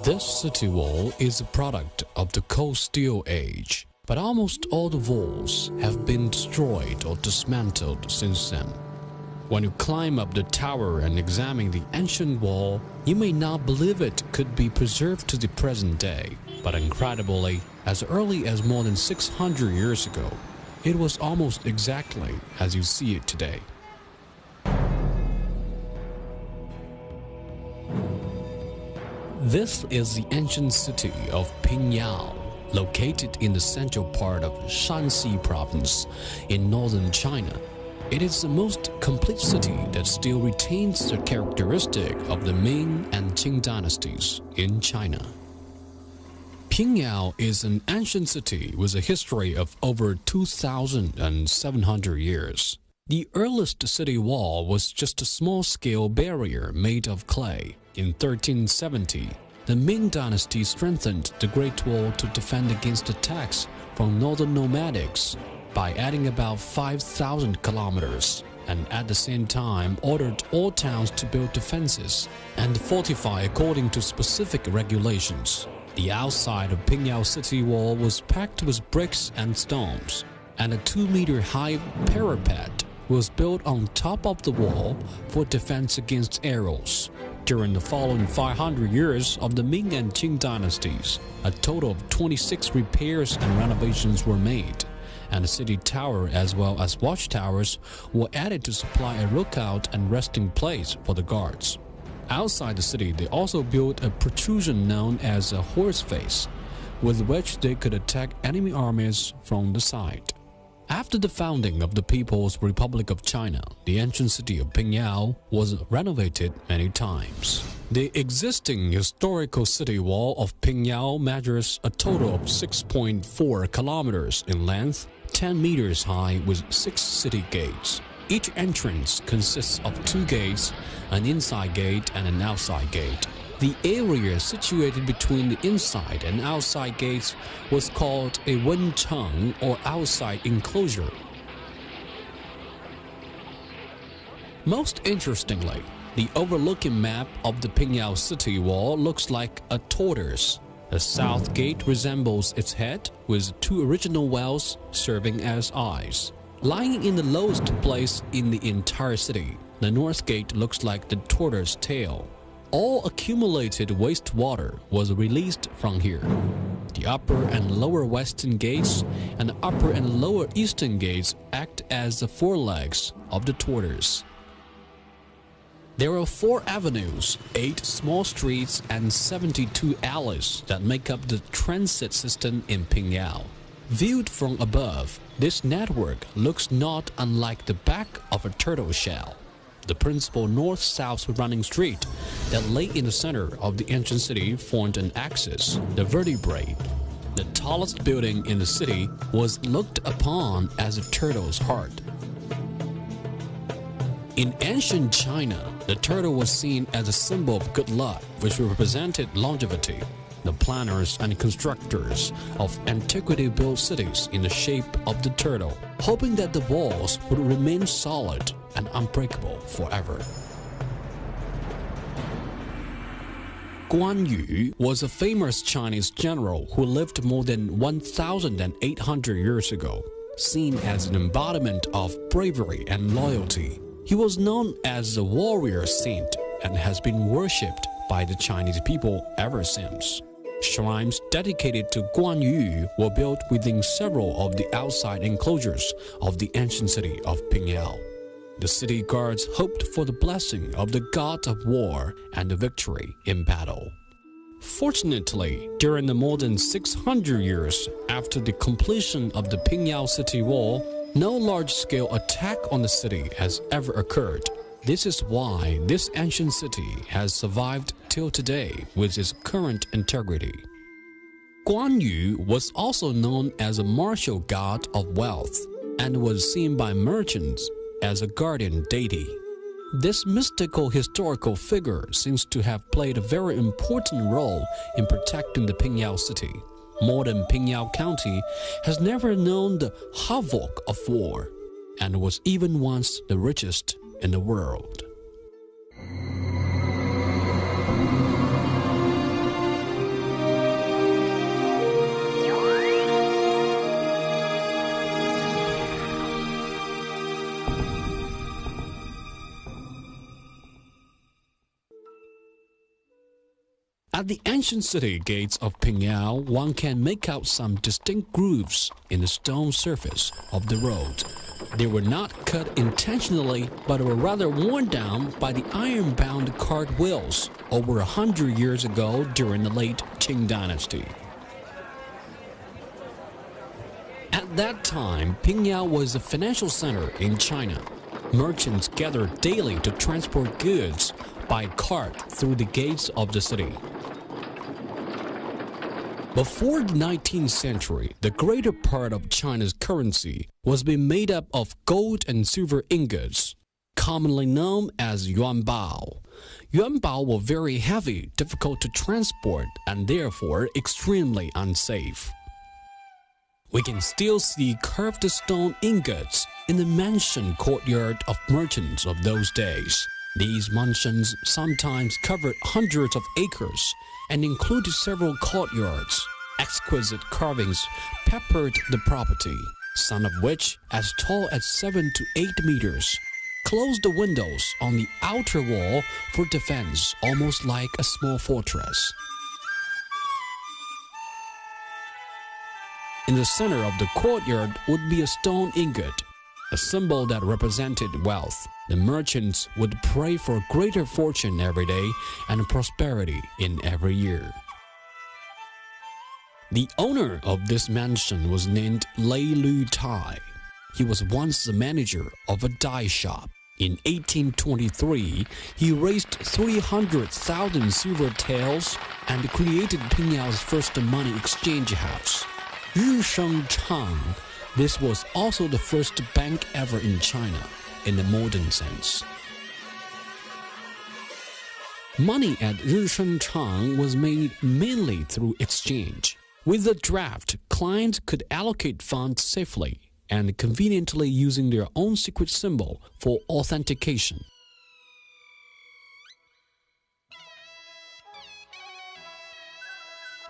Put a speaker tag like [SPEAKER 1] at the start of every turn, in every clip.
[SPEAKER 1] This city wall is a product of the Cold Steel Age, but almost all the walls have been destroyed or dismantled since then. When you climb up the tower and examine the ancient wall, you may not believe it could be preserved to the present day, but incredibly, as early as more than 600 years ago, it was almost exactly as you see it today. This is the ancient city of Pingyao, located in the central part of Shanxi province in northern China. It is the most complete city that still retains the characteristic of the Ming and Qing dynasties in China. Pingyao is an ancient city with a history of over 2,700 years. The earliest city wall was just a small-scale barrier made of clay. In 1370, the Ming dynasty strengthened the Great Wall to defend against attacks from northern nomadics by adding about 5,000 kilometers, and at the same time ordered all towns to build defenses and fortify according to specific regulations. The outside of Pingyao city wall was packed with bricks and stones, and a 2-meter-high parapet was built on top of the wall for defense against arrows. During the following 500 years of the Ming and Qing dynasties, a total of 26 repairs and renovations were made, and the city tower as well as watchtowers were added to supply a lookout and resting place for the guards. Outside the city, they also built a protrusion known as a horse face, with which they could attack enemy armies from the side. After the founding of the People's Republic of China, the ancient city of Pingyao was renovated many times. The existing historical city wall of Pingyao measures a total of 6.4 kilometers in length, 10 meters high with 6 city gates. Each entrance consists of 2 gates, an inside gate and an outside gate. The area situated between the inside and outside gates was called a wencheng, or outside enclosure. Most interestingly, the overlooking map of the Pingyao city wall looks like a tortoise. The south gate resembles its head, with 2 original wells serving as eyes. Lying in the lowest place in the entire city, the north gate looks like the tortoise tail. All accumulated wastewater was released from here. The upper and lower western gates and the upper and lower eastern gates act as the forelegs of the tortoise. There are 4 avenues, 8 small streets, and 72 alleys that make up the transit system in Pingyao. Viewed from above, this network looks not unlike the back of a turtle shell. The principal north-south running street that lay in the center of the ancient city formed an axis, the vertebrae. The tallest building in the city was looked upon as a turtle's heart. In ancient China, the turtle was seen as a symbol of good luck, which represented longevity. The planners and constructors of antiquity built cities in the shape of the turtle, hoping that the walls would remain solid and unbreakable forever. Guan Yu was a famous Chinese general who lived more than 1,800 years ago, seen as an embodiment of bravery and loyalty. He was known as the warrior saint and has been worshipped by the Chinese people ever since. Shrines dedicated to Guan Yu were built within several of the outside enclosures of the ancient city of Pingyao. The city guards hoped for the blessing of the god of war and the victory in battle. Fortunately, during the more than 600 years after the completion of the Pingyao city wall, no large-scale attack on the city has ever occurred. This is why this ancient city has survived till today with its current integrity. Guan Yu was also known as a martial god of wealth and was seen by merchants as a guardian deity. This mystical historical figure seems to have played a very important role in protecting the Pingyao city. Modern Pingyao County has never known the havoc of war and was even once the richest in the world. At the ancient city gates of Pingyao, one can make out some distinct grooves in the stone surface of the road. They were not cut intentionally, but were rather worn down by the iron-bound cart wheels over 100 years ago during the late Qing dynasty. At that time, Pingyao was a financial center in China. Merchants gathered daily to transport goods by cart through the gates of the city. Before the 19th century, the greater part of China's currency was being made up of gold and silver ingots, commonly known as yuanbao. Yuanbao were very heavy, difficult to transport, and therefore extremely unsafe. We can still see carved stone ingots in the mansion courtyard of merchants of those days. These mansions sometimes covered hundreds of acres and included several courtyards. Exquisite carvings peppered the property, some of which as tall as 7 to 8 meters. Closed the windows on the outer wall for defense, almost like a small fortress. In the center of the courtyard would be a stone ingot, a symbol that represented wealth. The merchants would pray for greater fortune every day and prosperity in every year. The owner of this mansion was named Lei Lu Tai. He was once the manager of a dye shop. In 1823, he raised 300,000 silver taels and created Pingyao's first money exchange house, Risheng Chang. This was also the first bank ever in China, in the modern sense. Money at Risheng Chang was made mainly through exchange. With the draft, clients could allocate funds safely and conveniently using their own secret symbol for authentication.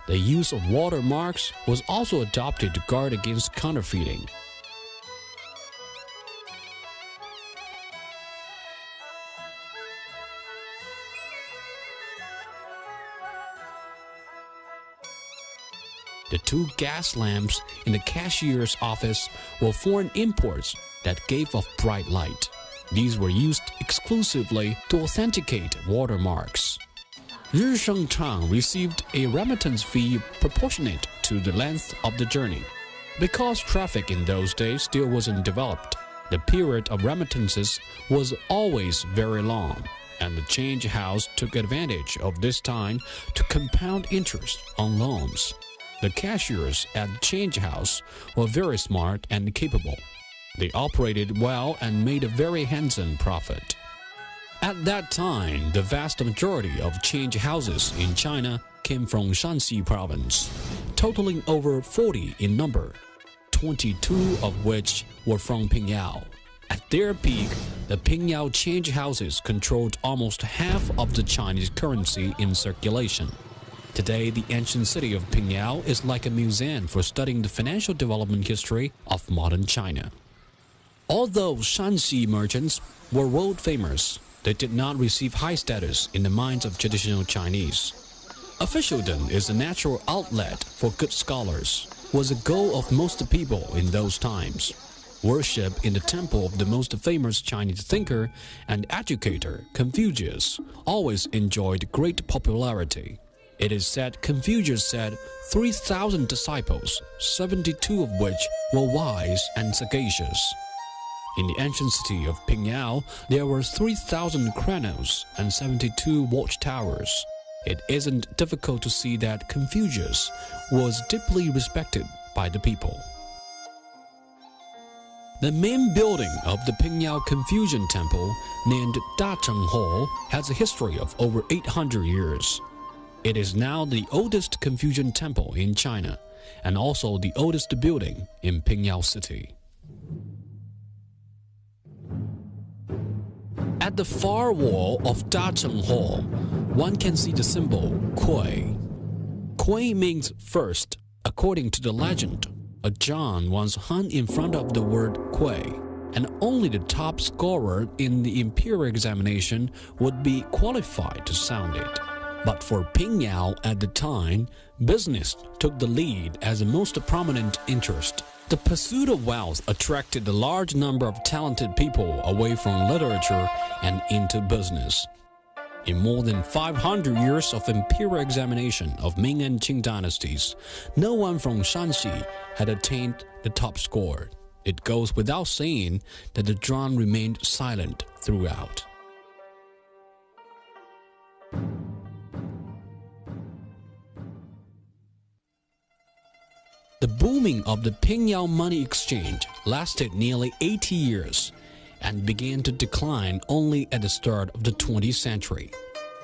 [SPEAKER 1] The use of watermarks was also adopted to guard against counterfeiting. The 2 gas lamps in the cashier's office were foreign imports that gave off bright light. These were used exclusively to authenticate watermarks. Risheng Chang received a remittance fee proportionate to the length of the journey. Because traffic in those days still wasn't developed, the period of remittances was always very long, and the change house took advantage of this time to compound interest on loans. The cashiers at the change house were very smart and capable. They operated well and made a very handsome profit. At that time, the vast majority of change houses in China came from Shanxi province, totaling over 40 in number, 22 of which were from Pingyao. At their peak, the Pingyao change houses controlled almost half of the Chinese currency in circulation. Today, the ancient city of Pingyao is like a museum for studying the financial development history of modern China. Although Shanxi merchants were world famous, they did not receive high status in the minds of traditional Chinese. Officialdom is a natural outlet for good scholars, was a goal of most people in those times. Worship in the temple of the most famous Chinese thinker and educator, Confucius, always enjoyed great popularity. It is said Confucius had 3,000 disciples, 72 of which were wise and sagacious. In the ancient city of Pingyao, there were 3,000 cranos and 72 watchtowers. It isn't difficult to see that Confucius was deeply respected by the people. The main building of the Pingyao Confucian Temple, named Dacheng Hall, has a history of over 800 years. It is now the oldest Confucian temple in China and also the oldest building in Pingyao City. At the far wall of Dacheng Hall, one can see the symbol Kui. Kui means first. According to the legend, a John once hung in front of the word Kui, and only the top scorer in the imperial examination would be qualified to sound it. But for Pingyao at the time, business took the lead as the most prominent interest. The pursuit of wealth attracted a large number of talented people away from literature and into business. In more than 500 years of imperial examination of Ming and Qing dynasties, no one from Shanxi had attained the top score. It goes without saying that the drum remained silent throughout. The booming of the Pingyao money exchange lasted nearly 80 years and began to decline only at the start of the 20th century.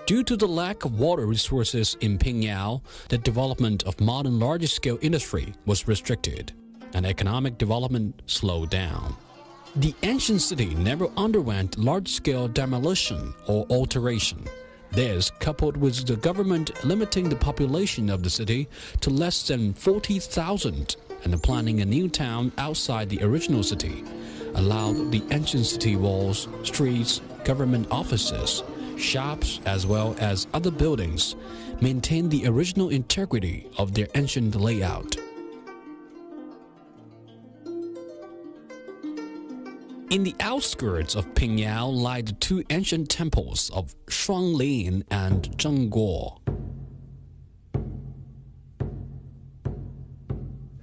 [SPEAKER 1] Due to the lack of water resources in Pingyao, the development of modern large-scale industry was restricted, and economic development slowed down. The ancient city never underwent large-scale demolition or alteration. This, coupled with the government limiting the population of the city to less than 40,000 and planning a new town outside the original city, allowed the ancient city walls, streets, government offices, shops, as well as other buildings maintain the original integrity of their ancient layout. In the outskirts of Pingyao lie the two ancient temples of Shuanglin and Zhengguo.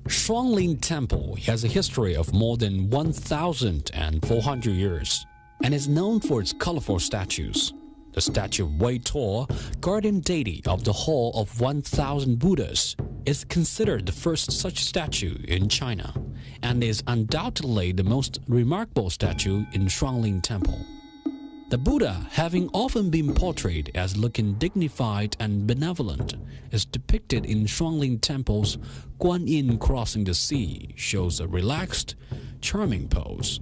[SPEAKER 1] Shuanglin Temple has a history of more than 1,400 years and is known for its colorful statues. The statue of Wei Tuo, guardian deity of the Hall of 1,000 Buddhas, is considered the first such statue in China and is undoubtedly the most remarkable statue in Shuanglin Temple. The Buddha, having often been portrayed as looking dignified and benevolent, is depicted in Shuanglin Temple's Guan Yin crossing the sea, shows a relaxed, charming pose,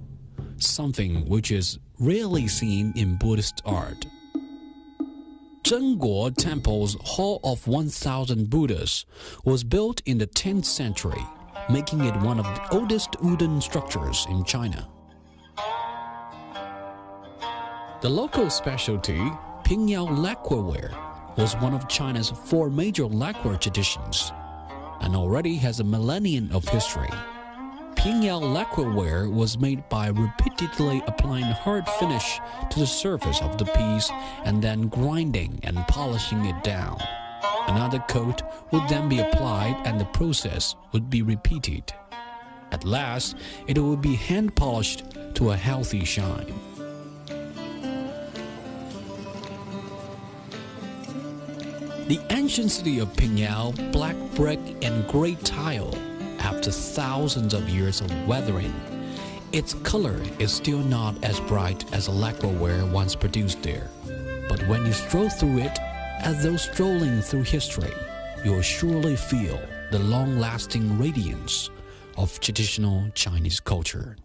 [SPEAKER 1] something which is rarely seen in Buddhist art. Zhengguo Temple's Hall of 1,000 Buddhas was built in the 10th century, making it one of the oldest wooden structures in China. The local specialty, Pingyao lacquerware, was one of China's 4 major lacquer traditions and already has a millennium of history. Pingyao lacquerware was made by repeatedly applying hard finish to the surface of the piece and then grinding and polishing it down. Another coat would then be applied and the process would be repeated. At last, it would be hand polished to a healthy shine. The ancient city of Pingyao, black brick and gray tile, after thousands of years of weathering, its color is still not as bright as the lacquerware once produced there. But when you stroll through it, as though strolling through history, you'll surely feel the long-lasting radiance of traditional Chinese culture.